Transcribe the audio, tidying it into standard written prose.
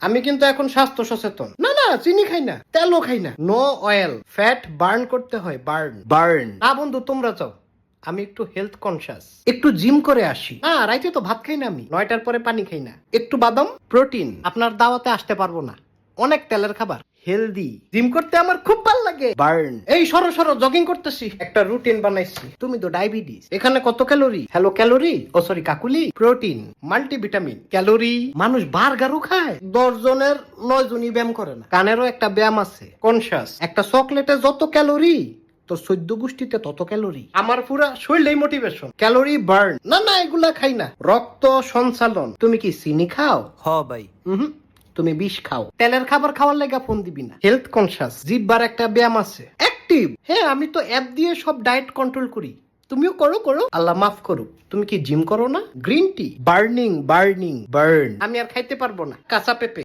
আমি কিন্তু এখন স্বাস্থ্য সচেতন। না না, চিনি খাই না, তেলও খাই না, নো অয়েল। ফ্যাট বার্ন করতে হয়, বার্ন বার্ন। না বন্ধু, তোমরা চাও আমি একটু হেলথ কনসিয়াস, একটু জিম করে আসি। না, রাইতে তো ভাত খাই না, আমি 9টার পরে পানি খাই না। একটু বাদাম প্রোটিন। আপনার দাওয়াতে আসতে পারবো না, অনেক তেলের খাবার। হেলদি জিম করতে আমার খুব ভালো লাগে। বার্ন। এই সরো সরো, জগিং করতেছি, একটা রুটিন বানাইছি। তুমি তো ডায়াবেটিস, এখানে কত calorie? Hello calorie, oh sorry Kakuli. Protein, multivitamin, calorie. মানুষ বার্গারও খায়, 10 জনের 9 জনই ব্যায়াম করে না। কানেরও একটা ব্যায়াম আছে, কনসিয়াস। একটা চকলেটে যত ক্যালোরি, তো 14 গোষ্ঠীতে তত ক্যালোরি। আমার পুরা শরীরেই মোটিভেশন, ক্যালোরি বার্ন। না না, এগুলা খাই না। রক্ত সঞ্চালন। তুমি কি চিনি খাও? ভাই। তুমি বিষ খাও। তেলের খাবার খাওয়ার লেগা ফোন দিবি না। হেলথ কনসিয়াস, জিব্বার একটা ব্যায়াম আছে, অ্যাক্টিভ। হ্যাঁ, আমি তো অ্যাপ দিয়ে সব ডায়েট কন্ট্রোল করি। তুমিও করো করো, আল্লাহ মাফ করুক। তুমি কি জিম করো না? Green tea, burning burning burn. আমি আর খাইতে পারবো না কাঁচা পেঁপে।